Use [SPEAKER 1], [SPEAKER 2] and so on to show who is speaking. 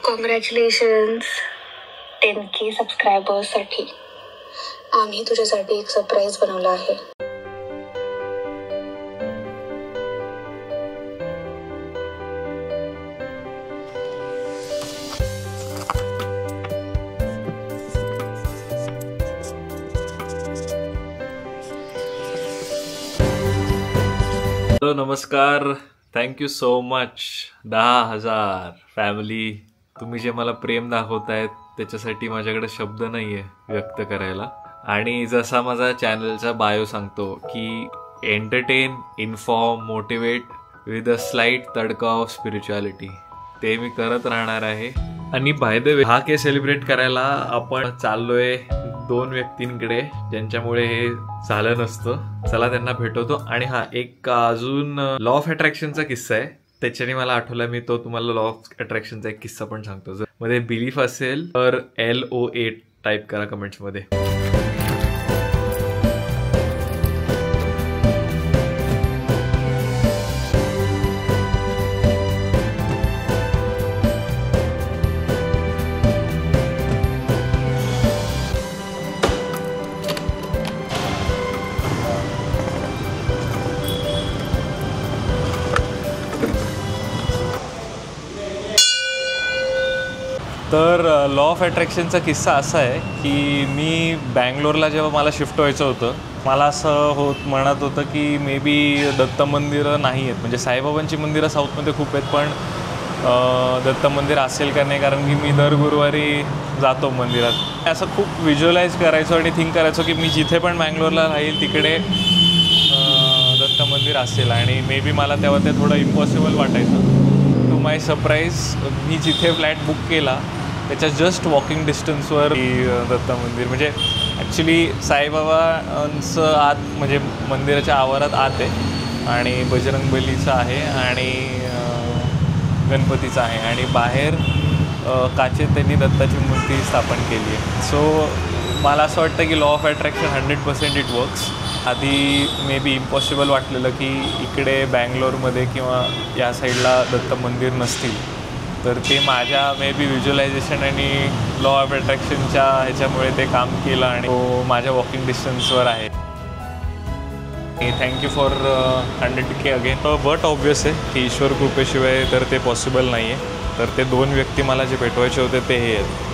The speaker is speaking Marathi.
[SPEAKER 1] Congratulations 10K सबस्क्रायबर्ससाठी. आम्ही तुझ्यासाठी एक सरप्राईज बनवला आहे.
[SPEAKER 2] हॅलो नमस्कार, थँक्यू सो मच 10,000 फॅमिली. तुम्ही जे मला प्रेम दाखवतायत त्याच्यासाठी माझ्याकडे शब्द नाही आहे व्यक्त करायला. आणि जसा माझा चॅनलचा बायो सांगतो की entertain, inform, motivate with a slight tadka of spirituality, ते मी करत राहणार आहे. आणि बाय द वे, हा के सेलिब्रेट करायला आपण चाललोय 2 व्यक्तींकडे ज्यांच्यामुळे हे झालं नसतं. चला त्यांना भेटवतो. आणि हा एक अजून लॉ ऑफ अट्रॅक्शनचा किस्सा आहे, त्याच्याने मला आठवला. मी तो तुम्हाला लॉ ऑफ अट्रॅक्शनचा एक किस्सा पण सांगतो. जर मध्ये बिलीफ असेल तर LOA टाईप करा कमेंट्स मध्ये. तर लॉ ऑफ अट्रॅक्शनचा किस्सा असा आहे की मी बँगलोरला जेव्हा मला शिफ्ट व्हायचं होतं, मला असं म्हणत होतं की मे बी दत्त मंदिरं नाही आहेत, म्हणजे साईबाबांची मंदिरं साऊथमध्ये खूप आहेत, पण दत्त मंदिर असेल का नाही, कारण की मी दर गुरुवारी जातो मंदिरात. असं खूप व्हिज्युअलाइज करायचो आणि थिंक करायचो की मी जिथे पण बँगलोरला राहील तिकडे दत्त मंदिर असेल. आणि मे बी मला तेव्हा ते थोडं इम्पॉसिबल वाटायचं. टू माय सरप्राईज, मी जिथे फ्लॅट बुक केला त्याच्या जस्ट वॉकिंग डिस्टन्सवर दत्त मंदिर, म्हणजे ॲक्च्युली साईबाबांचं आत, म्हणजे मंदिराच्या आवारात आत आहे, आणि बजरंगबलीचं आहे, आणि गणपतीचं आहे, आणि बाहेर काचेत त्यांनी दत्ताची मूर्ती स्थापन केली आहे. सो मला असं वाटतं की law of attraction 100% it works. आधी मे बी इम्पॉसिबल वाटलेलं की इकडे बँगलोरमध्ये किंवा या साईडला दत्त मंदिर नसतील, तर ते माझ्या मे बी व्हिज्युअलायझेशन आणि लॉ ऑफ अट्रॅक्शनच्या ह्याच्यामुळे ते काम केलं, आणि तो माझ्या वॉकिंग डिस्टन्सवर आहे. Thank you for 100K again. But obvious आहे की ईश्वर कृपेशिवाय तर ते पॉसिबल नाही आहे. तर ते 2 व्यक्ती मला जे भेटवायचे होते ते हे आहेत.